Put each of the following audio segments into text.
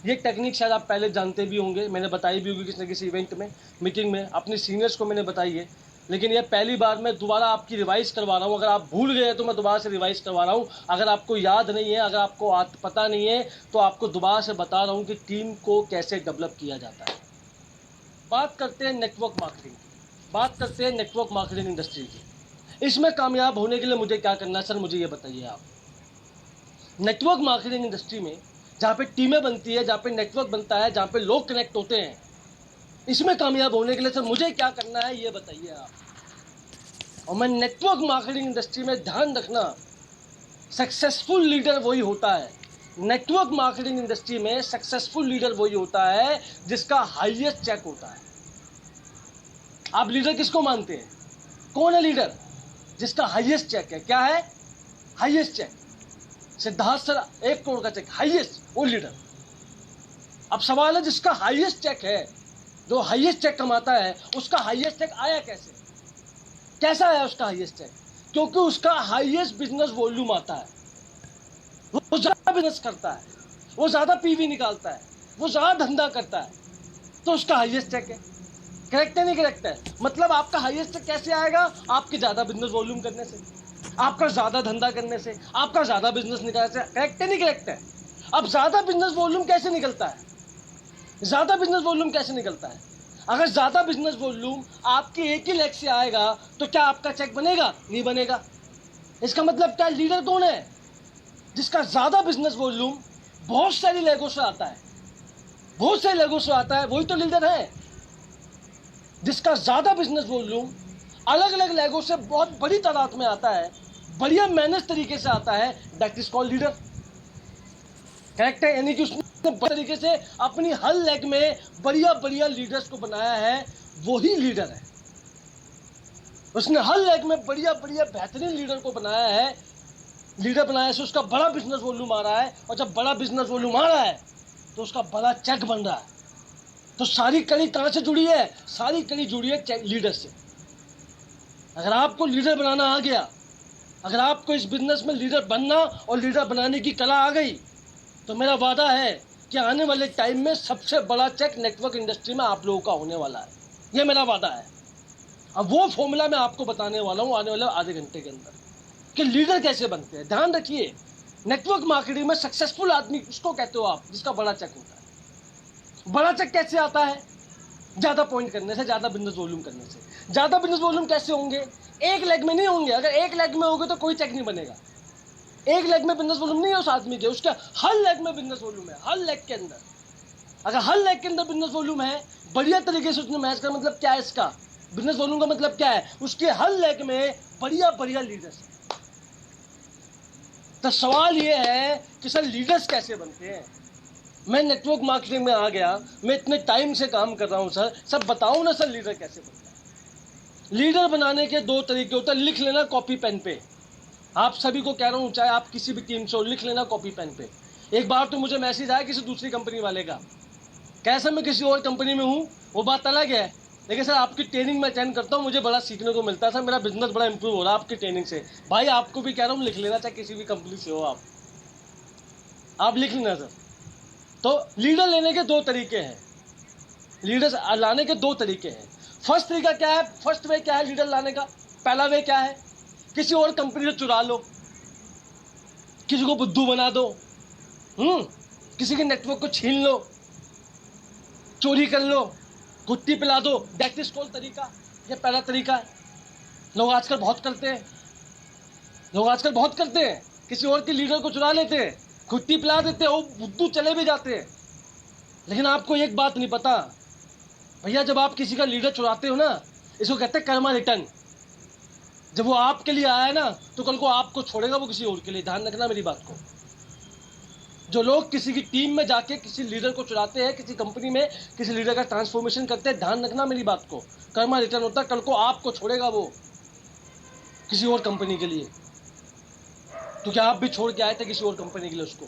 ये टेक्निक शायद आप पहले जानते भी होंगे, मैंने बताई भी होगी किसी न किसी इवेंट में, मीटिंग में, अपने सीनियर्स को मैंने बताई है, लेकिन ये पहली बार मैं दोबारा आपकी रिवाइज करवा रहा हूँ। अगर आप भूल गए तो मैं दोबारा से रिवाइज करवा रहा हूँ। अगर आपको याद नहीं है, अगर आपको पता नहीं है, तो आपको दोबारा से बता रहा हूँ कि टीम को कैसे डेवलप किया जाता है। बात करते हैं नेटवर्क मार्केटिंग की, बात करते हैं नेटवर्क मार्केटिंग इंडस्ट्री की। इसमें कामयाब होने के लिए मुझे क्या करना है सर, मुझे ये बताइए आप। नेटवर्क मार्केटिंग इंडस्ट्री में जहाँ पे टीमें बनती है, जहाँ पे नेटवर्क बनता है, जहाँ पे लोग कनेक्ट होते हैं, इसमें कामयाब होने के लिए सर मुझे क्या करना है ये बताइए आप। और मैं नेटवर्क मार्केटिंग इंडस्ट्री में ध्यान रखना, सक्सेसफुल लीडर वही होता है, नेटवर्क मार्केटिंग इंडस्ट्री में सक्सेसफुल लीडर वही होता है जिसका हाईएस्ट चेक होता है। आप लीडर किसको मानते हैं? कौन है लीडर जिसका हाईएस्ट चेक है? क्या है highest cheque? Siddharth sir 1 crore का चेक, हाईएस्ट, वो लीडर। अब सवाल है, जिसका हाईएस्ट चेक है, जो हाईएस्ट चेक कमाता है, उसका हाईएस्ट चेक आया कैसे? कैसा आया उसका हाईएस्ट चेक? क्योंकि उसका हाईएस्ट बिजनेस वॉल्यूम आता है, वो ज्यादा बिजनेस करता है, वो ज्यादा पीवी निकालता है, वो ज्यादा धंधा करता है, तो उसका हाईएस्ट चेक है। करेक्ट है नहीं करेक्ट है? मतलब आपका हाईएस्ट चेक कैसे आएगा? आपके ज्यादा बिजनेस वॉल्यूम करने से, आपका ज्यादा धंधा करने से, आपका ज्यादा बिजनेस निकालने से। करेक्ट है नहीं करेक्ट है? अब ज्यादा बिजनेस वॉल्यूम कैसे निकलता है? ज्यादा बिजनेस वॉल्यूम कैसे निकलता है? अगर ज्यादा बिजनेस वॉल्यूम आपके एक ही लेग से आएगा तो क्या आपका चेक बनेगा? नहीं बनेगा। इसका मतलब क्या? लीडर कौन है? जिसका ज्यादा बिजनेस वॉल्यूम बहुत सारी लेगों से आता है, बहुत सारी लेगों से आता है, वही तो लीडर है। जिसका ज्यादा बिजनेस वॉल्यूम अलग अलग लेगों से बहुत बड़ी तादाद में आता है, बढ़िया मैनेज तरीके से आता है, that is called leader. Correct है? यानी कि उसने तरीके से अपनी हर लेग में बढ़िया बढ़िया लीडर्स को बनाया है, वही लीडर है। उसने हर लेग में बढ़िया बढ़िया बेहतरीन लीडर को बनाया है, लीडर बनाया से उसका बड़ा बिजनेस वॉल्यूम आ रहा है, और जब बड़ा बिजनेस वॉल्यूम आ रहा है तो उसका बड़ा चेक बन रहा है। तो सारी कड़ी कहां से जुड़ी है? सारी कड़ी जुड़ी है लीडर से। अगर आपको लीडर बनाना आ गया, अगर आपको इस बिजनेस में लीडर बनना और लीडर बनाने की कला आ गई, तो मेरा वादा है कि आने वाले टाइम में सबसे बड़ा चेक नेटवर्क इंडस्ट्री में आप लोगों का होने वाला है। ये मेरा वादा है। अब वो फॉर्मूला मैं आपको बताने वाला हूं आने वाले आधे घंटे के अंदर, कि लीडर कैसे बनते हैं। ध्यान रखिए, नेटवर्क मार्केटिंग में सक्सेसफुल आदमी उसको कहते हो आप जिसका बड़ा चेक होता है। बड़ा चेक कैसे आता है? ज्यादा पॉइंट करने से, ज्यादा बिजनेस वॉल्यूम करने से। ज्यादा बिजनेस वॉल्यूम कैसे होंगे? एक लेग में नहीं होंगे। अगर एक लेग में होगे तो कोई चेक नहीं बनेगा। एक लेग में बिजनेस वॉल्यूम नहीं है उस आदमी के, उसका हर लेग में बिजनेस वॉल्यूम है। हर लेग के अंदर, अगर हर लेग के अंदर बिजनेस वॉल्यूम है, बढ़िया तरीके से उसने मैच कर, मतलब क्या है इसका? बिजनेस वॉल्यूम का मतलब क्या है? उसके हर लेग में बढ़िया बढ़िया लीडर्स। तो सवाल ये है कि सर लीडर्स कैसे बनते हैं? मैं नेटवर्क मार्केटिंग में आ गया, मैं इतने टाइम से काम कर रहा हूं सर, सब बताओ ना सर लीडर कैसे बनता है। लीडर बनाने के 2 तरीके होते हैं, लिख लेना कॉपी पेन पे। आप सभी को कह रहा हूं, चाहे आप किसी भी टीम से हो, लिख लेना कॉपी पेन पे। एक बार तो मुझे मैसेज आया किसी दूसरी कंपनी वाले का, कैसे मैं किसी और कंपनी में हूं, वो बात अलग है, लेकिन सर आपकी ट्रेनिंग मैं अटेंड करता हूं, मुझे बड़ा सीखने को मिलता है सर, मेरा बिजनेस बड़ा इंप्रूव हो रहा है आपकी ट्रेनिंग से। भाई आपको भी कह रहा हूं, लिख लेना, चाहे किसी भी कंपनी से हो आप लिख लेना सर। तो लीडर लेने के 2 तरीके हैं, लीडर्स लाने के 2 तरीके हैं। फर्स्ट तरीका क्या है? फर्स्ट वे क्या है लीडर लाने का? पहला वे क्या है? किसी और कंपनी से चुरा लो, किसी को बुद्धू बना दो, किसी के नेटवर्क को छीन लो, चोरी कर लो, गुत्ती पिला दो, दैट इज कॉल्ड तरीका। ये पहला तरीका है। लोग आजकल बहुत करते हैं, लोग आजकल बहुत करते हैं, किसी और के लीडर को चुरा लेते हैं, गुत्ती पिला देते हैं, वो बुद्धू चले भी जाते हैं। लेकिन आपको एक बात नहीं पता भैया, जब आप किसी का लीडर चुराते हो ना, इसको कहते हैं कर्मा रिटर्न। जब वो आपके लिए आया ना, तो कल को आपको छोड़ेगा वो किसी और के लिए। ध्यान रखना मेरी बात को। जो लोग किसी की टीम में जाके किसी लीडर को चुराते हैं, किसी कंपनी में किसी लीडर का ट्रांसफॉर्मेशन करते हैं, ध्यान रखना मेरी बात को, कर्मा रिटर्न होता है। कल को आपको छोड़ेगा वो किसी और कंपनी के लिए, क्योंकि आप भी छोड़ के आए थे किसी और कंपनी के लिए उसको।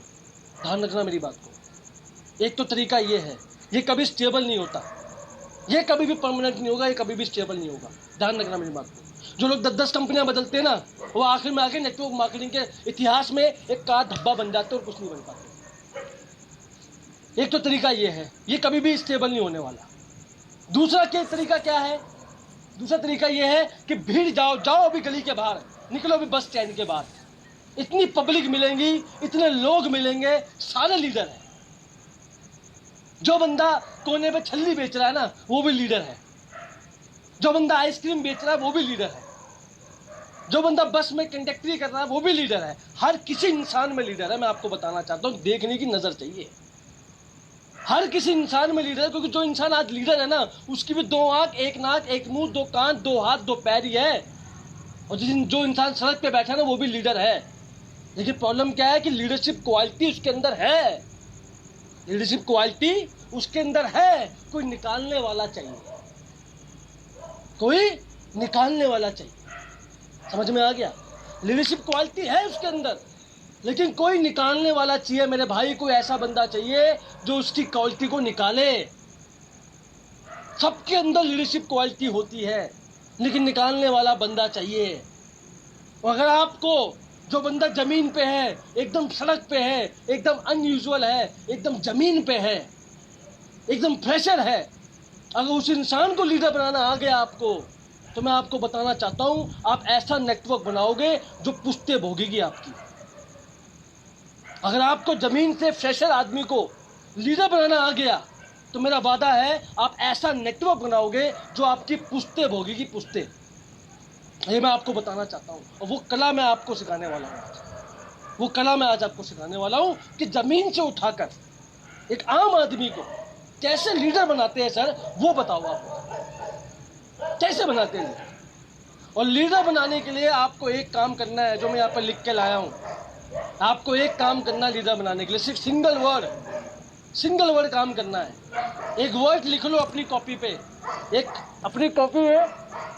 ध्यान रखना मेरी बात को। एक तो तरीका ये है, ये कभी स्टेबल नहीं होता, ये कभी भी परमानेंट नहीं होगा, ये कभी भी स्टेबल नहीं होगा। ध्यान रखना मेरी बात को। जो लोग 10-10 कंपनियां बदलते हैं ना, वो आखिर में आके नेटवर्क मार्केटिंग के इतिहास में एक का धब्बा बन जाते हैं और कुछ नहीं बन पाते। एक तो तरीका ये है, ये कभी भी स्टेबल नहीं होने वाला। दूसरा तरीका क्या है? दूसरा तरीका ये है कि भीड़ जाओ अभी गली के बाहर, निकलो अभी बस स्टैंड के बाहर, इतनी पब्लिक मिलेंगी, इतने लोग मिलेंगे, सारे लीडर हैं। जो बंदा कोने पे छल्ली बेच रहा है ना, वो भी लीडर है। जो बंदा आइसक्रीम बेच रहा है वो भी लीडर है। जो बंदा बस में कंडक्टरी कर रहा है वो भी लीडर है। हर किसी इंसान में लीडर है। मैं आपको बताना चाहता हूं, देखने की नजर चाहिए। हर किसी इंसान में लीडर है, क्योंकि जो इंसान आज लीडर है ना, उसकी भी 2 आंख, 1 नाक, 1 मुंह, 2 कान, 2 हाथ, 2 पैर ही है। और जो इंसान सड़क पे बैठा है ना, वो भी लीडर है। लेकिन प्रॉब्लम क्या है कि लीडरशिप क्वालिटी उसके अंदर है। लीडरशिप क्वालिटी उसके अंदर है। कोई निकालने वाला चाहिए, कोई निकालने वाला चाहिए। समझ में आ गया? लीडरशिप क्वालिटी है उसके अंदर, लेकिन कोई निकालने वाला चाहिए मेरे भाई। कोई ऐसा बंदा चाहिए जो उसकी क्वालिटी को निकाले। सबके अंदर लीडरशिप क्वालिटी होती है, लेकिन निकालने वाला बंदा चाहिए। और अगर आपको जो बंदा जमीन पे है, एकदम सड़क पे है, एकदम अनयूजुअल है, एकदम जमीन पे है, एकदम फ्रेशर है, अगर उस इंसान को लीडर बनाना आ गया आपको, तो मैं आपको बताना चाहता हूं, आप ऐसा नेटवर्क बनाओगे जो पुश्ते भोगेगी आपकी। अगर आपको जमीन से फ्रेशर आदमी को लीडर बनाना आ गया, तो मेरा वादा है आप ऐसा नेटवर्क बनाओगे जो आपकी पुश्ते भोगेगी, पुश्ते। ये मैं आपको बताना चाहता हूँ, और वो कला मैं आपको सिखाने वाला हूँ आज। वो कला मैं आज आपको सिखाने वाला हूँ कि जमीन से उठाकर एक आम आदमी को कैसे लीडर बनाते हैं सर, वो बताओ आप कैसे बनाते हैं लीडर। और लीडर बनाने के लिए आपको एक काम करना है, जो मैं यहाँ पर लिख के लाया हूँ। आपको एक काम करना है लीडर बनाने के लिए, सिर्फ सिंगल वर्ड काम करना है। एक वर्ड लिख लो अपनी कॉपी पे, अपनी कॉपी में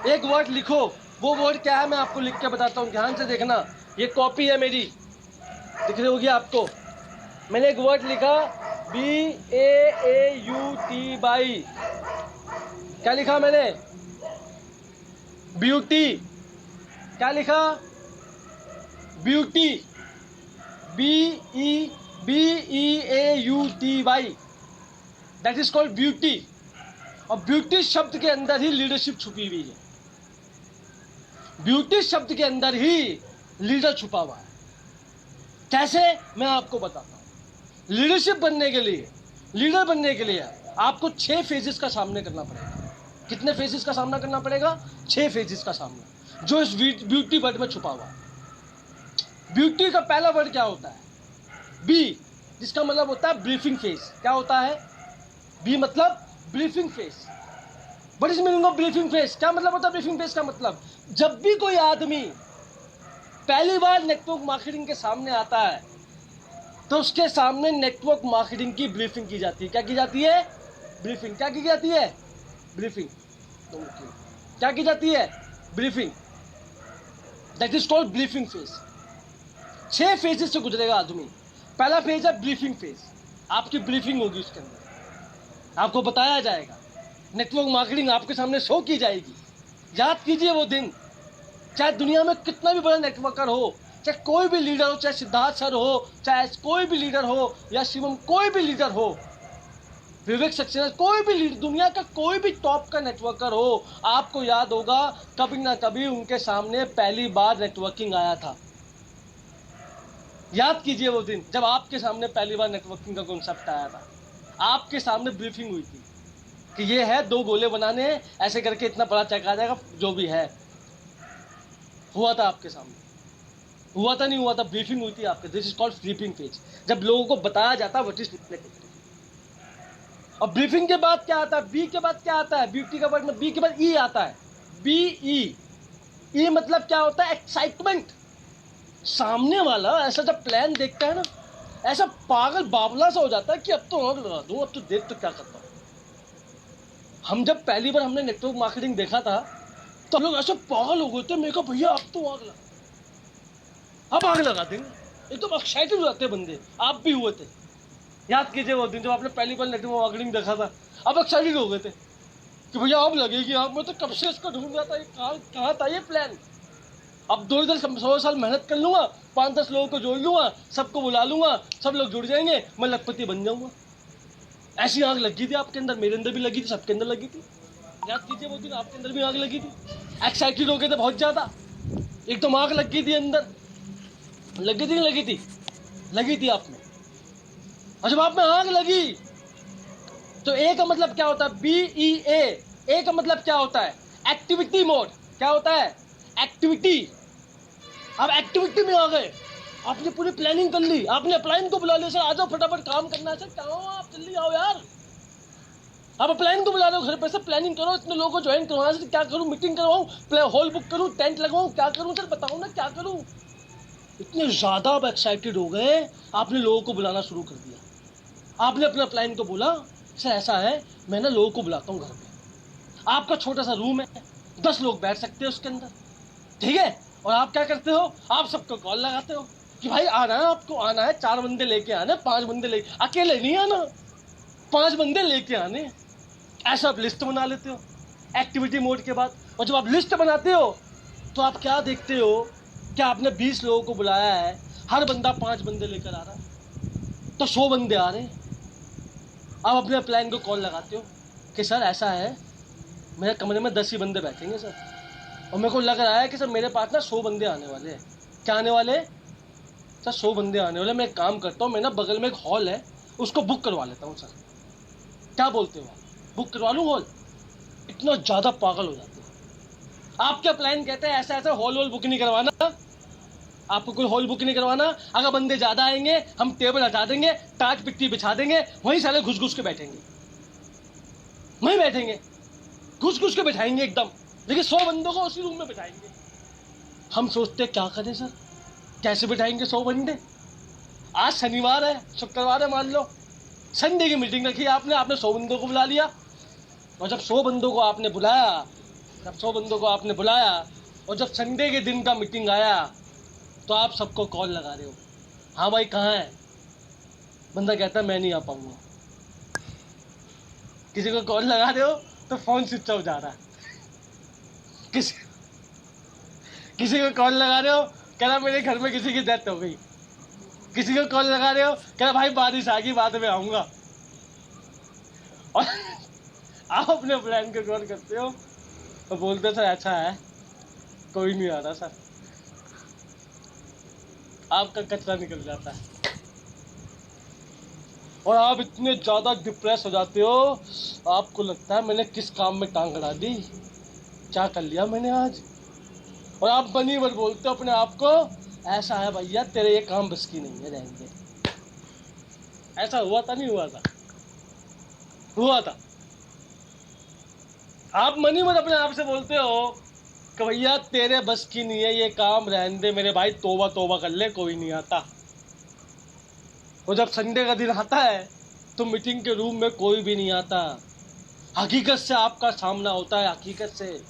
एक वर्ड लिखो। वो वर्ड क्या है मैं आपको लिख के बताता हूँ, ध्यान से देखना। ये कॉपी है मेरी, दिख रही होगी आपको। मैंने एक वर्ड लिखा, BAAUTY। क्या लिखा मैंने? ब्यूटी। क्या लिखा? Beauty, BEAUTY, that is called beauty. और ब्यूटी शब्द के अंदर ही लीडरशिप छुपी हुई है। ब्यूटी शब्द के अंदर ही लीडर छुपा हुआ है। कैसे, मैं आपको बताता हूं। लीडरशिप बनने के लिए, लीडर बनने के लिए आपको 6 फेजेस का सामना करना पड़ेगा। कितने फेजेस का सामना करना पड़ेगा? 6 फेजेस का सामना, जो इस ब्यूटी वर्ड में छुपा हुआ है। ब्यूटी का पहला वर्ड क्या होता है? बी, जिसका मतलब होता है ब्रीफिंग फेज। क्या होता है? बी मतलब briefing phase. What is meaning of briefing phase? क्या मतलब होता है ब्रीफिंग फेज का मतलब? जब भी कोई आदमी पहली बार नेटवर्क मार्केटिंग के सामने आता है, तो उसके सामने नेटवर्क मार्केटिंग की ब्रीफिंग की जाती है। क्या की जाती है? ब्रीफिंग। क्या की जाती है? ब्रीफिंग। क्या की जाती है? Briefing. That is called briefing phase. 6 phases से गुजरेगा आदमी। पहला फेज है ब्रीफिंग फेज। आपकी ब्रीफिंग होगी, उसके अंदर आपको बताया जाएगा, नेटवर्क मार्केटिंग आपके सामने शो की जाएगी। याद कीजिए वो दिन, चाहे दुनिया में कितना भी बड़ा नेटवर्कर हो, चाहे कोई भी लीडर हो, चाहे सिद्धार्थ सर हो, चाहे कोई भी लीडर हो, या शिवम कोई भी लीडर हो, विवेक सक्सेना, कोई भी लीडर, दुनिया का कोई भी टॉप का नेटवर्कर हो, आपको याद होगा कभी ना कभी उनके सामने पहली बार नेटवर्किंग आया था। याद कीजिए वो दिन जब आपके सामने पहली बार नेटवर्किंग का कॉन्सेप्ट आया था। आपके सामने ब्रीफिंग हुई थी कि ये है 2 गोले बनाने, ऐसे करके इतना बड़ा चेक आ जाएगा, जो भी है। हुआ था आपके सामने, हुआ था नहीं हुआ था, ब्रीफिंग हुई थी आपके। This is called briefing phase, जब लोगों को बताया जाता है व्हाट इज नेटवर्किंग। और ब्रीफिंग के बाद क्या आता है? बी के बाद क्या आता है? ब्यूटी का वर्ड में बी के बाद ई आता है। BE मतलब क्या होता है? एक्साइटमेंट। सामने वाला ऐसा जब प्लान देखता है ना, ऐसा पागल बाबला सा हो जाता है कि अब तो आग लगा दूं, अब तो देख तो क्या करता हूं। हम जब पहली बार हमने नेटवर्क मार्केटिंग देखा था, तो हम लोग ऐसे पागल हो गए थे। मेरे को भैया अब तो आग लगा, अब आग लगा देंगे। एकदम एक्साइटेड हो जाते बंदे। आप भी हुए थे। याद कीजिए वो दिन जब आपने पहली बार नेटवर्क मार्केटिंग देखा था, अब एक्साइटेड हो गए थे कि भैया अब लगेगी आग। मैं तो कब से इसको ढूंढ रहा था, ये कहाँ था ये प्लान। अब 2-100 साल मेहनत कर लूंगा, 5-10 लोगों को जोड़ लूंगा, सबको बुला लूंगा, सब लोग जुड़ जाएंगे, मैं लखपति बन जाऊंगा। ऐसी आग लगी थी आपके अंदर, मेरे अंदर भी लगी थी, सबके अंदर लगी थी। याद कीजिए वो दिन आपके अंदर भी आग लगी थी, एक्साइटेड हो गए थे बहुत ज्यादा, एकदम आग लगी थी अंदर, लगी थी नहीं लगी थी? लगी थी आप में। और जब आप में आग लगी तो ए का मतलब क्या होता है? BEA। ए का मतलब क्या होता है? Activity mode. क्या होता है? एक्टिविटी। आप एक्टिविटी में आ गए, आपने पूरी प्लानिंग कर ली, आपने अपलाइन को बुला लिया, सर आ जाओ फटाफट काम करना है। सर क्या हो आप, जल्दी आओ यार। आप अपलाइन को बुला रहे हो घर पे, सर प्लानिंग करो, इतने लोगों को ज्वाइन करवाना, सर क्या करूं, मीटिंग करवाऊं, हॉल बुक करूं, टेंट लगवाऊं, क्या करूं सर बताओ ना क्या करूं। इतने ज्यादा आप एक्साइटेड हो गए, आपने लोगों को बुलाना शुरू कर दिया। आपने अपने अपलाइन को बोला, सर ऐसा है मैं ना लोगों को बुलाता हूँ घर पे, आपका छोटा सा रूम है, 10 लोग बैठ सकते हैं उसके अंदर, ठीक है। और आप क्या करते हो, आप सबको कॉल लगाते हो कि भाई आना है, आपको आना है, 4 बंदे लेके आने, 5 बंदे लेके, अकेले नहीं आना, 5 बंदे लेके आने। ऐसा आप लिस्ट बना लेते हो एक्टिविटी मोड के बाद। और जब आप लिस्ट बनाते हो तो आप क्या देखते हो कि आपने 20 लोगों को बुलाया है, हर बंदा 5 बंदे लेकर आ रहा है, तो 100 बंदे आ रहे हैं। आप अपने प्लान को कॉल लगाते हो कि सर ऐसा है मेरे कमरे में 10 ही बंदे बैठेंगे सर, और मेरे को लग रहा है कि सर मेरे पास ना 100 बंदे आने वाले हैं। क्या आने वाले? सर 100 बंदे आने वाले। मैं एक काम करता हूँ, मैं ना बगल में एक हॉल है उसको बुक करवा लेता हूँ सर। क्या बोलते हो आप, बुक करवा लूँ हॉल? इतना ज़्यादा पागल हो जाते हैं। आपके प्लान कहते हैं ऐसा ऐसा हॉल वॉल बुक नहीं करवाना, आपको कोई हॉल बुक नहीं करवाना, अगर बंदे ज़्यादा आएंगे हम टेबल हटा देंगे, टाट पिट्टी बिछा देंगे, वहीं सारे घुस घुस के बैठेंगे, वहीं बैठेंगे, घुस घुस के बैठाएंगे एकदम, लेकिन 100 बंदों को उसी रूम में बैठाएंगे। हम सोचते क्या करें सर, कैसे बैठाएंगे 100 बंदे? आज शनिवार है, शुक्रवार है मान लो, संडे की मीटिंग रखी आपने, आपने 100 बंदों को बुला लिया। और जब 100 बंदों को आपने बुलाया, और जब संडे के दिन का मीटिंग आया तो आप सबको कॉल लगा रहे हो, हाँ भाई कहाँ है? बंदा कहता है मैं नहीं आ पाऊंगा। किसी को कॉल लगा रहे हो तो फोन स्विच ऑफ जा रहा है, किसी किसी को कॉल लगा रहे हो कह रहा मेरे घर में किसी की डेथ हो गई, किसी को कॉल लगा रहे हो कह रहा भाई बारिश आ गई बाद में आऊंगा। और आप अपने प्लान को कॉल करते हो तो बोलते सर अच्छा है कोई नहीं आ रहा सर, आपका कचरा निकल जाता है और आप इतने ज्यादा डिप्रेस हो जाते हो, आपको लगता है मैंने किस काम में टांग अड़ा दी, क्या कर लिया मैंने आज। और आप बनी भर बोलते हो अपने आप को, ऐसा है भैया तेरे ये काम बस की नहीं है, रहेंगे। ऐसा हुआ था नहीं हुआ था? हुआ था। आप मनी भर अपने आप से बोलते हो कि भैया तेरे बस की नहीं है ये काम, रहने दे मेरे भाई, तोबा तोबा कर ले, कोई नहीं आता। और जब संडे का दिन आता है तो मीटिंग के रूम में कोई भी नहीं आता। हकीकत से आपका सामना होता है, हकीकत से।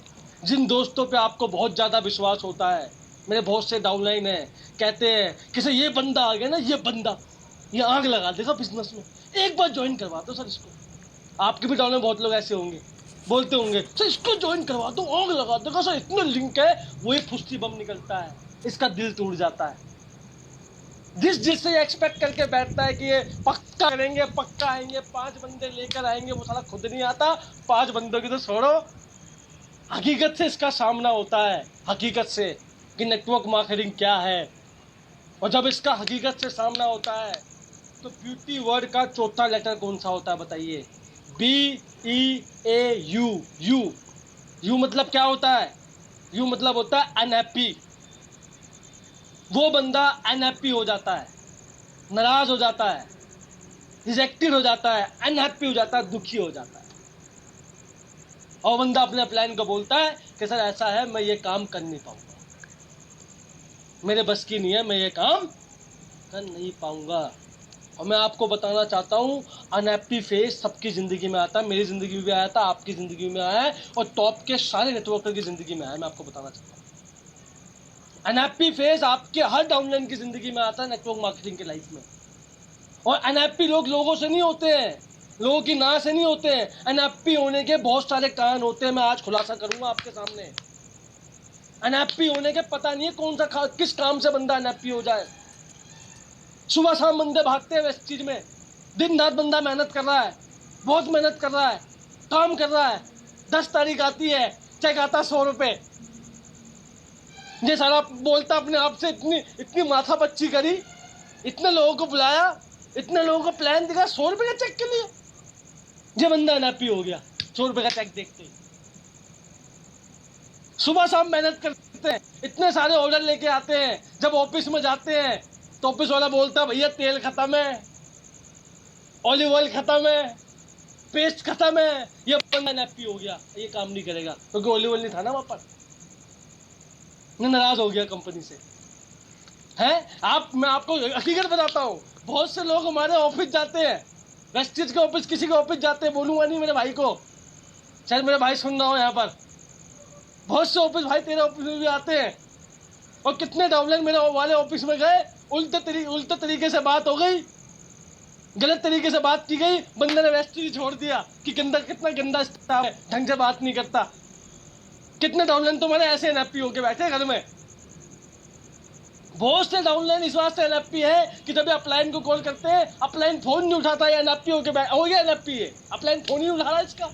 जिन दोस्तों पे आपको बहुत ज़्यादा विश्वास होता है, मेरे बहुत से डाउनलाइन है, कहते हैं कि सर ये बंदा आ गया ना, ये बंदा ये आग लगा देगा बिजनेस में, एक बार ज्वाइन करवा दो सर इसको। आपके भी डाउनलाइन बहुत लोग ऐसे होंगे, बोलते होंगे सर इसको ज्वाइन करवा दो, आग लगा देगा सर, इतना लिंक है, वो एक फुस्ती बम निकलता है, इसका दिल टूट जाता है। जिससे एक्सपेक्ट करके बैठता है कि ये पक्का करेंगे, पक्का आएंगे, 5 बंदे लेकर आएंगे, वो साला खुद नहीं आता। 5 बंदों की तो छोड़ो, हकीकत से इसका सामना होता है, हकीकत से कि नेटवर्क मार्केटिंग क्या है। और जब इसका हकीकत से सामना होता है तो ब्यूटी वर्ड का चौथा लेटर कौन सा होता है बताइए? BEAU। यू मतलब क्या होता है? यू मतलब होता है अनहैप्पी। वो बंदा अनहैप्पी हो जाता है, नाराज हो जाता है, रिजेक्टेड हो जाता है, अनहैप्पी हो जाता है, दुखी हो जाता है। और बंदा अपने प्लान को बोलता है कि सर ऐसा है मैं ये काम कर नहीं पाऊंगा, मेरे बस की नहीं है, मैं ये काम कर नहीं पाऊंगा। और मैं आपको बताना चाहता हूँ अनहैप्पी फेज सबकी ज़िंदगी में आता है, मेरी ज़िंदगी में भी आया था, आपकी ज़िंदगी में आया है, और टॉप के सारे नेटवर्कर की ज़िंदगी में आया है। मैं आपको बताना चाहता हूँ अनहैप्पी फेज आपके हर डाउनलाइन की ज़िंदगी में आता है, नेटवर्क मार्केटिंग के लाइफ में। और अनहैप्पी लोग लोगों से नहीं होते हैं, लोगों की ना से नहीं होते हैं। अनहैप्पी होने के बहुत सारे कारण होते हैं, मैं आज खुलासा करूंगा आपके सामने। अनहैप्पी होने के पता नहीं है कौन सा किस काम से बंदा अनहैप्पी हो जाए। सुबह शाम बंदे भागते हैं इस चीज में, दिन रात बंदा मेहनत कर रहा है, बहुत मेहनत कर रहा है, काम कर रहा है, 10 तारीख आती है, चेक आता 100 रुपए। ये सारा बोलता अपने आप से, इतनी इतनी माथा पच्ची करी, इतने लोगों को बुलाया, इतने लोगों को प्लान दिखा 100 रुपए का चेक के लिए। ये बंदा अनहैप्पी हो गया 100 रुपए का चेक देखते ही। सुबह शाम मेहनत करते हैं, इतने सारे ऑर्डर लेके आते हैं, जब ऑफिस में जाते हैं तो ऑफिस वाला बोलता है भैया तेल खत्म है, ऑलिव ऑयल खत्म है, पेस्ट खत्म है। ये बंदा अनहैप्पी हो गया, ये काम नहीं करेगा क्योंकि ऑलिव ऑयल नहीं था ना वहां पर। नाराज हो गया कंपनी से। मैं आपको हकीकत बताता हूँ, बहुत से लोग हमारे ऑफिस जाते हैं, वेस्टेज के ऑफिस, किसी के ऑफिस जाते हैं, बोलूंगा नहीं मेरे भाई को, शायद मेरे भाई सुन रहा हो यहाँ पर। बहुत से ऑफिस भाई तेरे ऑफिस में भी आते हैं, और कितने डाउनलाइन मेरे वाले ऑफिस में गए, उल्टे तरीके से बात हो गई, गलत तरीके से बात की गई, बंदे ने वेस्टेज छोड़ दिया कि कितना गंदा स्टाफ है, ढंग से बात नहीं करता। कितने डाउनलाइन तुम्हारे ऐसे अनहैप्पी होके बैठे घर में। बहुत से डाउनलाइन इस वास्ते अनहैप्पी है कि जब अपलाइन को कॉल करते हैं, अपलाइन फोन नहीं उठाता, या अनहैप्पी होके हो गया, अनहैप्पी है, अपलाइन फोन ही उठा रहा है इसका।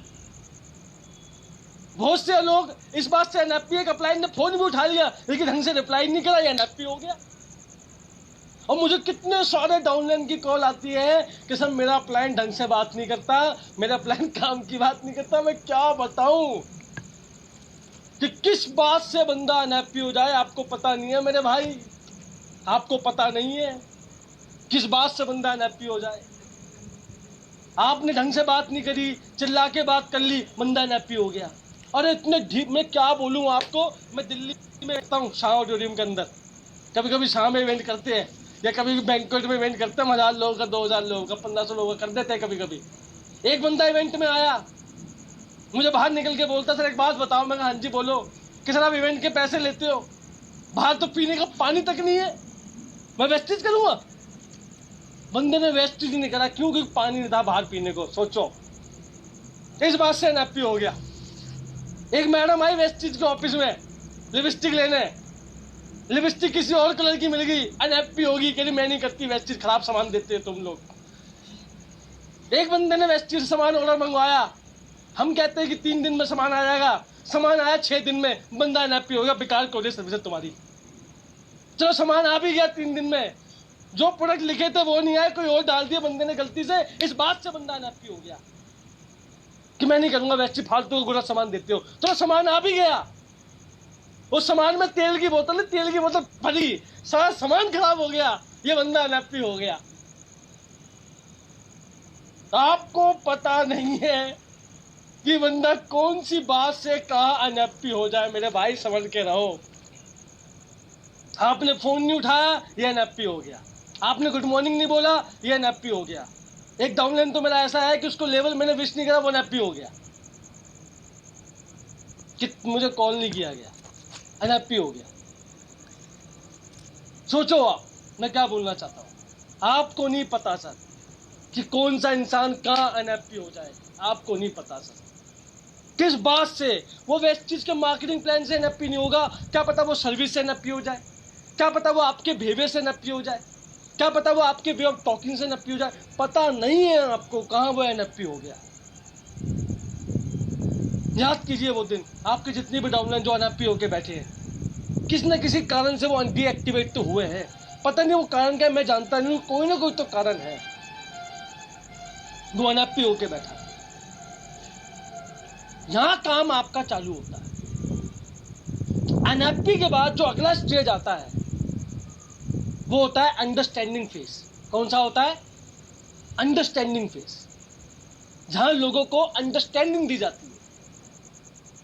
बहुत से लोग इस बात से अनहैप्पी है कि अपलाइन ने फोन भी उठा लिया लेकिन ढंग से रिप्लाई नहीं करा, या अनहैप्पी हो गया। और मुझे कितने सारे डाउनलाइन की कॉल आती है कि सर मेरा अपलाइन ढंग से बात नहीं करता, मेरा अपलाइन काम की बात नहीं करता। मैं क्या बताऊं कि किस बात से बंदा अनहैप्पी हो जाए, आपको पता नहीं है मेरे भाई, आपको पता नहीं है किस बात से बंदा अनहैप्पी हो जाए। आपने ढंग से बात नहीं करी, चिल्ला के बात कर ली, बंदा अनहैप्पी हो गया। अरे इतने ढीप, मैं क्या बोलूं आपको, मैं दिल्ली में रहता हूँ, शाह ऑडिटोरियम के अंदर, कभी कभी शाह में इवेंट करते हैं, या कभी बैंक्वेट में इवेंट करते हैं, 1000 लोगों का, 2000 लोगों का, 1500 लोगों का कर देते हैं कभी कभी। एक बंदा इवेंट में आया, मुझे बाहर निकल के बोलता सर एक बात बताओ। मैं कहा हाँ जी बोलो। कि सर आप इवेंट के पैसे लेते हो, बाहर तो पीने का पानी तक नहीं है, मैं वेस्टेज करूंगा। बंदे ने वेस्टेज नहीं करा, क्यों? क्योंकि पानी नहीं था बाहर पीने को। सोचो, इस बात से अनहैप्पी हो गया। एक मैडम आई वेस्टेज के ऑफिस में लिपस्टिक लेने, लिपस्टिक किसी और कलर की मिल गई, अनहैप्पी होगी, कह रही मैं नहीं करती वेस्टेज, खराब सामान देते हो तुम लोग। एक बंदे ने वेस्टेज से सामान ऑर्डर मंगवाया, हम कहते हैं कि 3 दिन में सामान आ जाएगा, सामान आया 6 दिन में, बंदा अनहैप्पी हो गया, बेकार कोरियर सर्विस है तुम्हारी। चलो सामान आ भी गया 3 दिन में, जो प्रोडक्ट लिखे थे वो नहीं आए, कोई और डाल दिया बंदे ने गलती से, इस बात से बंदा अनहैप्पी हो गया कि मैं नहीं करूंगा वेस्टेज, फालतू को सामान देते हो। तो सामान आ भी गया, उस सामान में तेल की बोतल भरी, सारा सामान खराब हो गया, ये बंदा अनहैप्पी हो गया। आपको पता नहीं है कि बंदा कौन सी बात से कहा अनहैप्पी हो जाए। मेरे भाई समझ के रहो। आपने फोन नहीं उठाया, ये अनहैप्पी हो गया। आपने गुड मॉर्निंग नहीं बोला, ये अनहैप्पी हो गया। एक डाउनलाइन तो मेरा ऐसा है कि उसको लेवल मैंने विश नहीं करा, वो अनहैप्पी हो गया कि मुझे कॉल नहीं किया गया, अनहैप्पी हो गया। सोचो आप, मैं क्या बोलना चाहता हूं। आपको नहीं पता सर कि कौन सा इंसान कहां अनहैप्पी हो जाए, आपको नहीं पता सर किस बात से। वो वेस्टेज के मार्केटिंग प्लान से अनहैप्पी नहीं होगा, क्या पता वो सर्विस से अनहैप्पी हो जाए, क्या पता वो आपके बिहेवियर से अनहैप्पी हो जाए, क्या पता वो आपके वे ऑफ टॉकिंग से अनहैप्पी हो जाए। पता नहीं है आपको कहां वो अनहैप्पी हो गया। याद कीजिए वो दिन, आपके जितने भी डाउनलाइन जो अनहैप्पी होके बैठे हैं, किसी न किसी कारण से वो डीएक्टिवेट तो हुए हैं। पता नहीं वो कारण क्या है, मैं जानता नहीं, कोई ना कोई तो कारण है, वो अनहैप्पी होके बैठा। यहां काम आपका चालू होता है। अनहैप्पी के बाद जो अगला स्टेज आता है वो होता है अंडरस्टैंडिंग फेज। कौन सा होता है? अंडरस्टैंडिंग फेज, जहां लोगों को अंडरस्टैंडिंग दी जाती है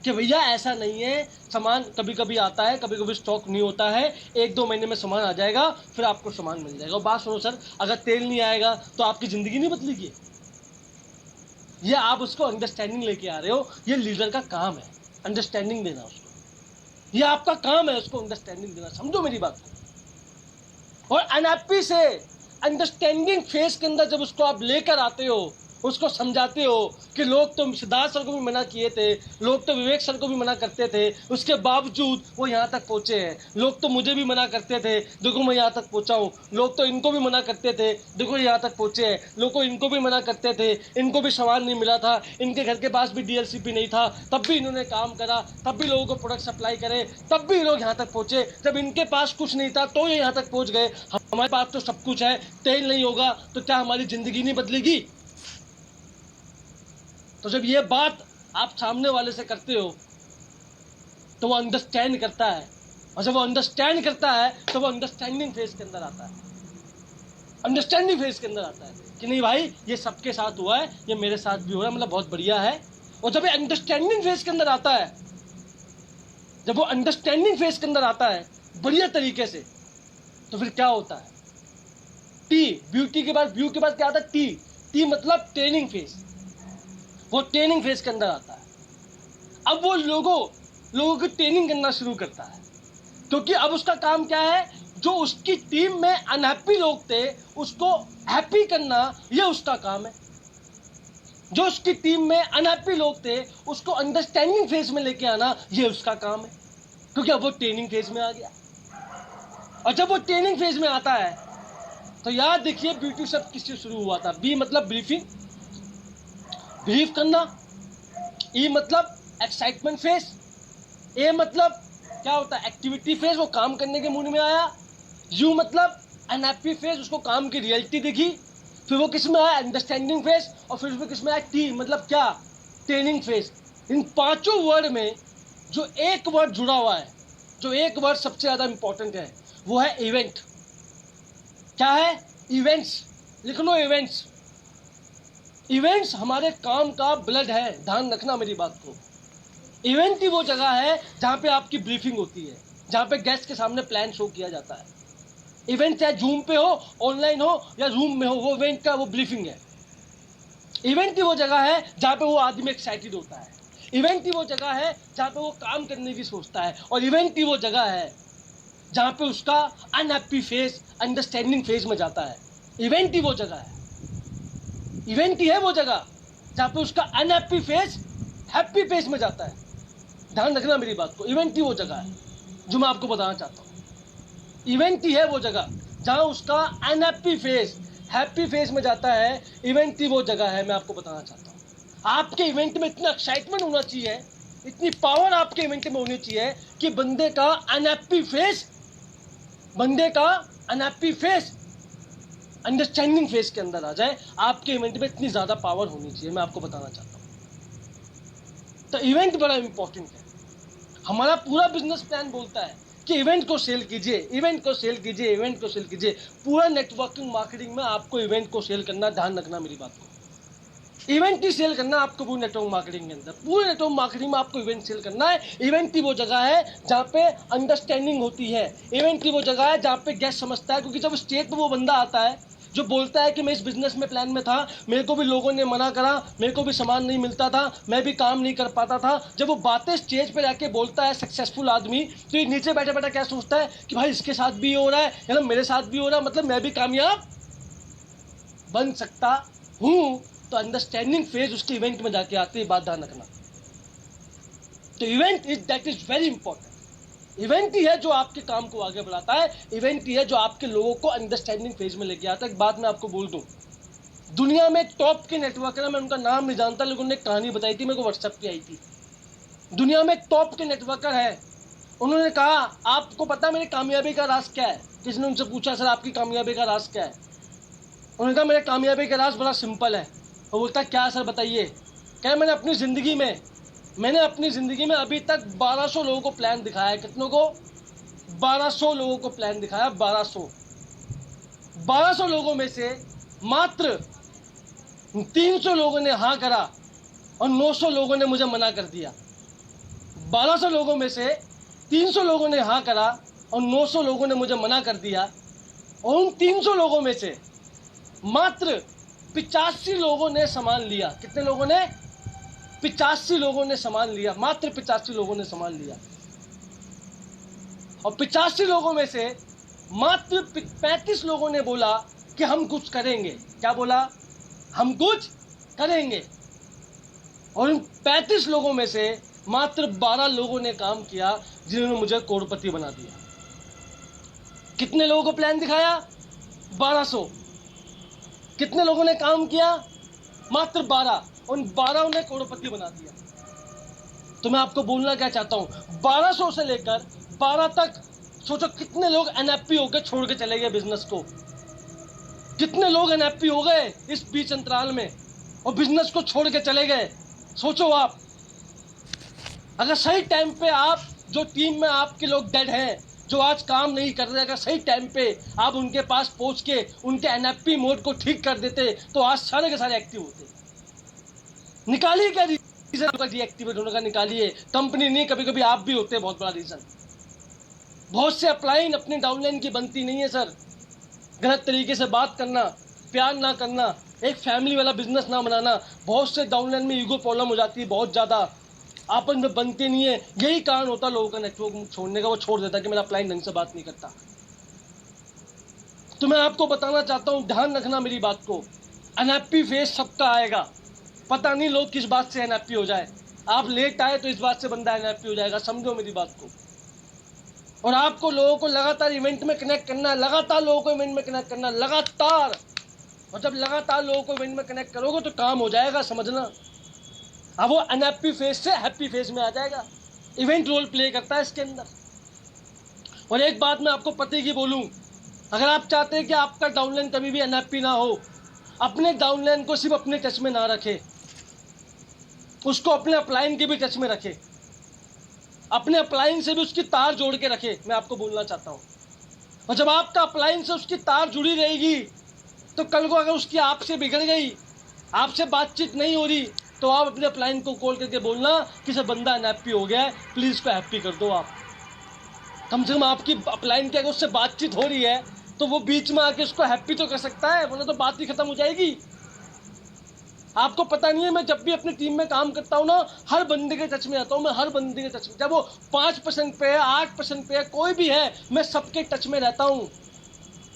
कि भैया ऐसा नहीं है, सामान कभी कभी आता है, कभी कभी स्टॉक नहीं होता है, 1-2 महीने में सामान आ जाएगा, फिर आपको सामान मिल जाएगा। और बात सुनो सर, अगर तेल नहीं आएगा तो आपकी जिंदगी नहीं बदलेगी। ये आप उसको अंडरस्टैंडिंग लेके आ रहे हो, ये लीडर का काम है अंडरस्टैंडिंग देना उसको, ये आपका काम है उसको अंडरस्टैंडिंग देना। समझो मेरी बात को। और अनहैप्पी से अंडरस्टैंडिंग फेज के अंदर जब उसको आप लेकर आते हो, उसको समझाते हो कि लोग तो सिद्धार्थ सर को भी मना किए थे, लोग तो विवेक सर को भी मना करते थे, उसके बावजूद वो यहाँ तक पहुँचे हैं। लोग तो मुझे भी मना करते थे, देखो मैं यहाँ तक पहुँचा हूँ। लोग तो इनको भी मना करते थे, देखो यहाँ तक पहुँचे हैं। लोग को इनको भी मना करते थे, इनको भी सामान नहीं मिला था, इनके घर के पास भी डीएलसीपी नहीं था, तब भी इन्होंने काम करा, तब भी लोगों को प्रोडक्ट सप्लाई करे, तब भी लोग यहाँ तक पहुँचे। जब इनके पास कुछ नहीं था तो ये यहाँ तक पहुँच गए। हमारे पास तो सब कुछ है, तेल नहीं होगा तो क्या हमारी जिंदगी नहीं बदलेगी? तो जब ये बात आप सामने वाले से करते हो तो वो अंडरस्टैंड करता है, और जब वो अंडरस्टैंड करता है तो वो अंडरस्टैंडिंग फेज के अंदर आता है। अंडरस्टैंडिंग फेज के अंदर आता है कि नहीं भाई ये सबके साथ हुआ है, ये मेरे साथ भी हो रहा है, मतलब बहुत बढ़िया है। और जब ये अंडरस्टैंडिंग फेज के अंदर आता है, जब वो अंडरस्टैंडिंग फेज के अंदर आता है बढ़िया तरीके से, तो फिर क्या होता है? टी, ब्यूटी के बाद व्यू के बाद क्या आता है? टी। टी मतलब ट्रेनिंग फेज। वो ट्रेनिंग फेज के अंदर आता है। अब वो लोगों की ट्रेनिंग करना शुरू करता है, क्योंकि अब उसका काम क्या है? जो उसकी टीम में अनहैप्पी लोग थे उसको हैप्पी करना, ये उसका काम है। जो उसकी टीम में अनहैप्पी लोग थे उसको अंडरस्टैंडिंग फेज में लेके आना, ये उसका काम है, क्योंकि अब वो ट्रेनिंग फेज में आ गया। और जब वो ट्रेनिंग फेज में आता है तो याद देखिए ब्यूटी शब्द किससे शुरू हुआ था? बी मतलब ब्रीफिंग, ब्रीफ करना। ई मतलब एक्साइटमेंट फेज। ए मतलब क्या होता है? एक्टिविटी फेज, वो काम करने के मूड में आया। यू मतलब अनहैप्पी फेज, उसको काम की रियलिटी दिखी। फिर वो किस में आया? Understanding phase. और फिर उसमें किस में आया? टी मतलब क्या? Training phase. इन पांचों वर्ड में जो एक वर्ड जुड़ा हुआ है, जो एक वर्ड सबसे ज्यादा इंपॉर्टेंट है, वो है इवेंट। क्या है? इवेंट्स। लिख लो इवेंट्स। इवेंट्स हमारे काम का ब्लड है, ध्यान रखना मेरी बात को। इवेंट ही वो जगह है जहां पे आपकी ब्रीफिंग होती है, जहां पे गेस्ट के सामने प्लान शो किया जाता है। इवेंट चाहे जूम पे हो, ऑनलाइन हो या रूम में हो, वो इवेंट का वो ब्रीफिंग है। इवेंट ही वो जगह है जहां पे वो आदमी एक्साइटेड होता है। इवेंट ही वो जगह है जहां पे वो काम करने की सोचता है। और इवेंट ही वो जगह है जहां पे उसका अनहैप्पी फेज अंडरस्टैंडिंग फेज में जाता है। इवेंट ही वो जगह है, इवेंट ही है वो जगह जहां पे उसका अनहैप्पी फेज हैप्पी फेज में जाता है। ध्यान रखना मेरी बात को। इवेंट ही वो जगह है जो मैं आपको बताना चाहता हूँ। इवेंट ही है वो जगह जहां उसका अनहैप्पी फेज हैप्पी फेज में जाता है। इवेंट ही वो जगह है, मैं आपको बताना चाहता हूँ। आपके इवेंट में इतना एक्साइटमेंट होना चाहिए, इतनी पावर आपके इवेंट में होनी चाहिए कि बंदे का अनहैप्पी फेज अंडरस्टैंडिंग फेज के अंदर आ जाए। आपके इवेंट में इतनी ज्यादा पावर होनी चाहिए, मैं आपको बताना चाहता हूँ। तो इवेंट बड़ा इंपॉर्टेंट है। हमारा पूरा बिजनेस प्लान बोलता है कि इवेंट को सेल कीजिए, इवेंट को सेल कीजिए, इवेंट को सेल कीजिए। पूरा नेटवर्किंग मार्केटिंग में आपको इवेंट को सेल करना, ध्यान रखना मेरी बात को। इवेंट ही सेल करना आपको पूरे नेटवर्क मार्केटिंग के अंदर। पूरे नेटवर्क मार्केटिंग में आपको इवेंट सेल करना है। इवेंट ही वो जगह है जहाँ पे अंडरस्टैंडिंग होती है। इवेंट ही वो जगह है जहाँ पे गेस्ट समझता है, क्योंकि जब स्टेज पे वो बंदा आता है जो बोलता है कि मैं इस बिजनेस में प्लान में था, मेरे को भी लोगों ने मना करा, मेरे को भी सामान नहीं मिलता था, मैं भी काम नहीं कर पाता था, जब वो बातें स्टेज पे जाके बोलता है सक्सेसफुल आदमी, तो ये नीचे बैठे बैठे क्या सोचता है कि भाई इसके साथ भी हो रहा है, या मेरे साथ भी हो रहा है, मतलब मैं भी कामयाब बन सकता हूँ। तो अंडरस्टैंडिंग फेज उसके इवेंट में जाके आती है, बात ध्यान रखना। तो event is very important. Event ही है जो आपके काम को आगे बढ़ाता है। इवेंट ही है जो आपके लोगों को अंडरस्टैंडिंग फेज में लेके आता है। एक बात मैं आपको बोल दूं, दुनिया में टॉप के नेटवर्कर है, मैं उनका नाम नहीं जानता, लेकिन उन्होंने एक कहानी बताई थी, मेरे को व्हाट्सएप पे आई थी। दुनिया में टॉप के नेटवर्कर है, उन्होंने कहा आपको पता मेरी कामयाबी का राज क्या है? किसी ने उनसे पूछा सर आपकी कामयाबी का राज क्या है? उन्होंने कहा मेरे कामयाबी का राज बड़ा सिंपल है। वो बोलता क्या सर बताइए? क्या मैंने अपनी जिंदगी में अभी तक 1200 लोगों को प्लान दिखाया है। कितनों को? 1200 लोगों को प्लान दिखाया। 1200 लोगों में से मात्र 300 लोगों ने हाँ करा और 900 लोगों ने मुझे मना कर दिया। 1200 लोगों में से 300 लोगों ने हाँ करा और 900 लोगों ने मुझे मना कर दिया। और उन 300 लोगों में से मात्र 85 लोगों ने सामान लिया। कितने लोगों ने? 85 लोगों ने सामान लिया। मात्र 85 लोगों ने सामान लिया। और 85 लोगों में से मात्र 35 लोगों ने बोला कि हम कुछ करेंगे। क्या बोला? हम कुछ करेंगे। और उन 35 लोगों में से मात्र 12 लोगों ने काम किया जिन्होंने मुझे करोड़पति बना दिया। कितने लोगों को प्लान दिखाया? 1200। कितने लोगों ने काम किया? मात्र 12। उन 12 ने करोड़पति बना दिया। तो मैं आपको बोलना क्या चाहता हूं, 1200 से लेकर 12 तक सोचो कितने लोग एनएफपी होकर छोड़ के चले गए बिजनेस को। कितने लोग एनएफपी हो गए इस बीच अंतराल में और बिजनेस को छोड़ के चले गए। सोचो आप, अगर सही टाइम पे आप, जो टीम में आपके लोग डेड हैं, जो आज काम नहीं कर रहे, अगर सही टाइम पे आप उनके पास पहुंच के उनके एनएफपी मोड को ठीक कर देते तो आज सारे के सारे एक्टिव होते। निकालिए क्या रीजन का डीएक्टिवेट होने का, निकालिए। कंपनी नहीं, कभी कभी आप भी होते हैं बहुत बड़ा रीजन। बहुत से अपलाइन अपनी डाउनलाइन की बनती नहीं है सर। गलत तरीके से बात करना, प्यार ना करना, एक फैमिली वाला बिजनेस ना बनाना, बहुत से डाउनलाइन में ईगो प्रॉब्लम हो जाती है बहुत ज्यादा, आपस में बनते नहीं है। यही कारण होता है लोगों का नेटवर्क छोड़ने का। वो छोड़ देता कि मेरा अपलाइन ढंग से बात नहीं करता। तो मैं आपको बताना चाहता हूं, ध्यान रखना मेरी बात को। एनएफपी फेज सबका आएगा। पता नहीं लोग किस बात से एनएफपी हो जाए। आप लेट आए तो इस बात से बंदा एनएफपी हो जाएगा, समझो मेरी बात को। और आपको लोगों को लगातार इवेंट में कनेक्ट करना है, लगातार लोगों को इवेंट में कनेक्ट करना, लगातार। और जब लगातार लोगों को इवेंट में कनेक्ट करोगे तो काम हो जाएगा, समझना। अब वो अनहैप्पी फेज से हैप्पी फेज में आ जाएगा। इवेंट रोल प्ले करता है इसके अंदर। और एक बात मैं आपको पते की बोलूं, अगर आप चाहते हैं कि आपका डाउनलाइन कभी भी अनहैप्पी ना हो, अपने डाउनलाइन को सिर्फ अपने टच में ना रखे, उसको अपने अपलाइन के भी टच में रखे, अपने अपलाइन से भी उसकी तार जोड़ के रखे। मैं आपको बोलना चाहता हूं। और जब आपका अपलाइन से उसकी तार जुड़ी रहेगी तो कल को अगर उसकी आपसे बिगड़ गई, आपसे बातचीत नहीं हो रही, तो आप अपने अपलाइन को कॉल करके बोलना कि सर बंदा अनहैप्पी हो गया है, प्लीज इसको हैप्पी कर दो। आप कम से कम आपकी अपलाइन की अगर उससे बातचीत हो रही है तो वो बीच में आके उसको हैप्पी तो कर सकता है, वरना तो बात ही खत्म हो जाएगी। आपको पता नहीं है, मैं जब भी अपनी टीम में काम करता हूँ ना, हर बंदे के टच में आता हूँ। मैं हर बंदे के टच में, जब वो 5% पे है, 8% पे है, कोई भी है, मैं सबके टच में रहता हूँ,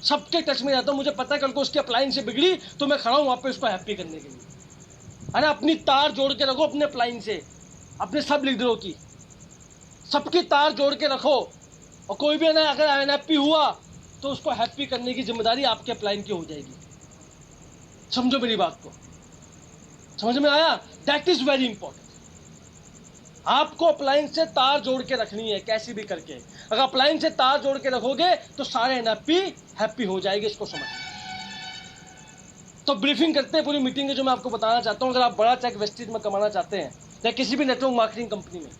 सबके टच में रहता हूँ। मुझे पता है कल को उसकी अपलाइन से बिगड़ी तो मैं खड़ा हूँ वहाँ पे उसको हैप्पी करने के लिए। अरे अपनी तार जोड़ के रखो अपने अपलाइन से, अपने सब लीडरों की, सबकी तार जोड़ के रखो। और कोई भी ना अगर अनहैप्पी हुआ तो उसको हैप्पी करने की जिम्मेदारी आपके अपलाइन की हो जाएगी। समझो मेरी बात को, समझ में आया? That is very important. आपको अपलाइन से तार जोड़ के रखनी है कैसी भी करके। अगर अपलाइन से तार जोड़ के रखोगे तो सारे एनएफपी हैप्पी हो जाएंगे, इसको समझ। तो ब्रीफिंग करते हैं पूरी मीटिंग के, जो मैं आपको बताना चाहता हूं। अगर आप बड़ा चेक वेस्टेज में कमाना चाहते हैं या किसी भी नेटवर्क मार्केटिंग कंपनी में,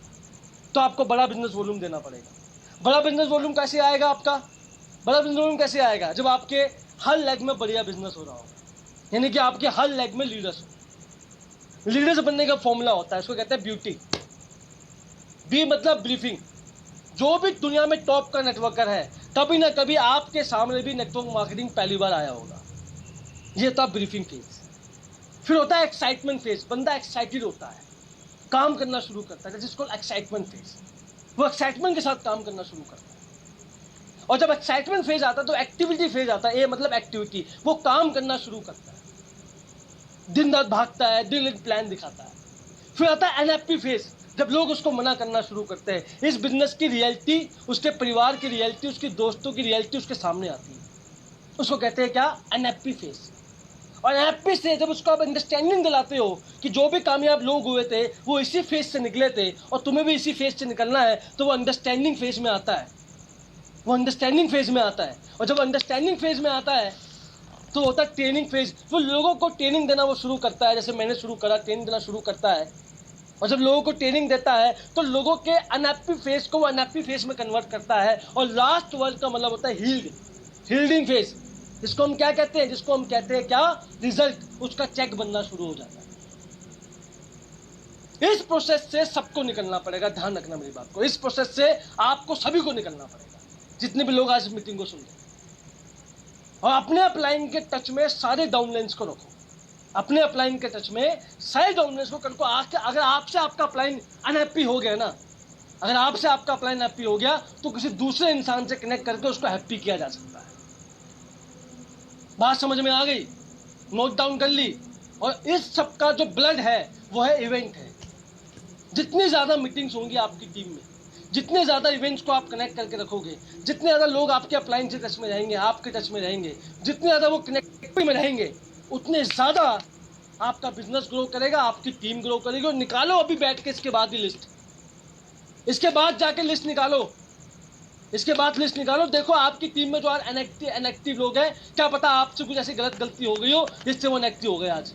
तो आपको बड़ा बिजनेस वॉल्यूम देना पड़ेगा। बड़ा बिजनेस वॉल्यूम कैसे आएगा आपका? बड़ा बिजनेस वॉल्यूम कैसे आएगा? जब आपके हर लेग में बढ़िया बिजनेस हो रहा हो, यानी कि आपके हर लेग में लीडर्स हो। लीडर्स बनने का फॉर्मूला होता है, उसको कहते हैं ब्यूटी। बी मतलब ब्रीफिंग। जो भी दुनिया में टॉप का नेटवर्कर है, कभी ना कभी आपके सामने भी नेटवर्क मार्केटिंग पहली बार आया होगा। ये था ब्रीफिंग फेज। फिर होता है एक्साइटमेंट फेज। बंदा एक्साइटेड होता है, काम करना शुरू करता है, जिसको एक्साइटमेंट फेज। वो एक्साइटमेंट के साथ काम करना शुरू करता है। और जब एक्साइटमेंट फेज आता है तो एक्टिविटी फेज आता है। ए मतलब एक्टिविटी, वो काम करना शुरू करता है, दिन रात भागता है, दिल प्लान दिखाता है। फिर आता है एनएफपी फेज, जब लोग उसको मना करना शुरू करते हैं। इस बिजनेस की रियलिटी, उसके परिवार की रियलिटी, उसके दोस्तों की रियलिटी उसके सामने आती है। उसको कहते हैं क्या? NFP phase. और एनएफपी से जब उसको आप अंडरस्टैंडिंग दिलाते हो कि जो भी कामयाब लोग हुए थे वो इसी फेज से निकले थे और तुम्हें भी इसी फेज से निकलना है, तो वो अंडरस्टैंडिंग फेज में आता है। वो अंडरस्टैंडिंग फेज में आता है। और जब अंडरस्टैंडिंग फेज में आता है तो होता है ट्रेनिंग फेज। वो लोगों को ट्रेनिंग देना वो शुरू करता है, जैसे मैंने शुरू करा, ट्रेनिंग देना शुरू करता है। और जब लोगों को ट्रेनिंग देता है तो लोगों के अनहैप्पी फेज को वो अनहैप्पी फेज में कन्वर्ट करता है। और लास्ट वर्ड का मतलब होता है हील्डिंग फेज, जिसको हम क्या कहते हैं? जिसको हम कहते हैं क्या? रिजल्ट। उसका चेक बनना शुरू हो जाता है। इस प्रोसेस से सबको निकलना पड़ेगा, ध्यान रखना मेरी बात को। इस प्रोसेस से आपको सभी को निकलना पड़ेगा, जितने भी लोग आज इस मीटिंग को सुन रहे हैं। और अपने अपलाइन के टच में सारे डाउनलाइंस को रखो। अपने अपलाइन के टच में सारे डाउनलाइंस को। कल को आके अगर आपसे आपका अपलाइन अनहैप्पी हो गया ना, अगर आपसे आपका अपलाइन हैप्पी हो गया तो किसी दूसरे इंसान से कनेक्ट करके उसको हैप्पी किया जा सकता है। बात समझ में आ गई? नोट डाउन कर ली? और इस सबका जो ब्लड है वो है इवेंट है। जितनी ज़्यादा मीटिंग्स होंगी आपकी टीम में, जितने ज़्यादा इवेंट्स को आप कनेक्ट करके रखोगे, जितने ज़्यादा लोग आपके अपलाइन से टच में रहेंगे, आपके टच में रहेंगे, जितने ज़्यादा वो कनेक्ट में रहेंगे, उतने ज़्यादा आपका बिजनेस ग्रो करेगा, आपकी टीम ग्रो करेगी। और निकालो अभी बैठ के इसके बाद ही लिस्ट, इसके बाद जाके लिस्ट निकालो, इसके बाद लिस्ट निकालो। देखो आपकी टीम में जो आज इनएक्टिव लोग हैं, क्या पता आपसे कुछ ऐसी गलती हो गई हो जिससे वो इनएक्टिव हो गए आज।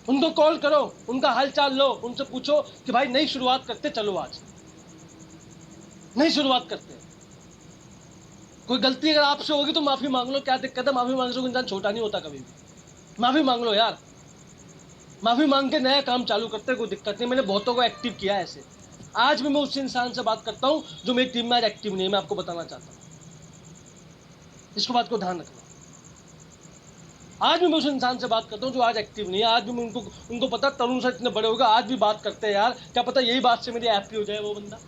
उनको कॉल करो, उनका हालचाल लो, उनसे पूछो कि भाई नई शुरुआत करते, चलो आज नई शुरुआत करते हैं। कोई गलती अगर आपसे होगी तो माफी मांग लो, क्या दिक्कत है? माफी मांगने से इंसान छोटा नहीं होता कभी भी। माफी मांग लो यार, माफी मांग के नया काम चालू करते, कोई दिक्कत नहीं। मैंने बहुतों को एक्टिव किया है ऐसे। आज भी मैं उस इंसान से बात करता हूं जो मेरी टीम में आज एक्टिव नहीं है, मैं आपको बताना चाहता हूं, इसको बात को ध्यान रखना। आज भी मैं उस इंसान से बात करता हूँ जो आज एक्टिव नहीं है। आज भी मैं उनको पता तरुण सर इतने बड़े होगा, आज भी बात करते हैं यार, क्या पता यही बात से मेरी हैप्पी हो जाए वो बंदा।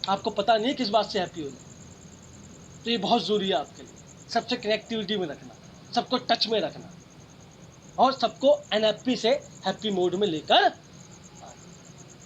आपको पता नहीं है किस बात से हैप्पी हो जाए। तो ये बहुत जरूरी है आपके लिए, सबसे कनेक्टिविटी में रखना, सबको टच में रखना और सबको एनएफपी से हैप्पी मोड में लेकर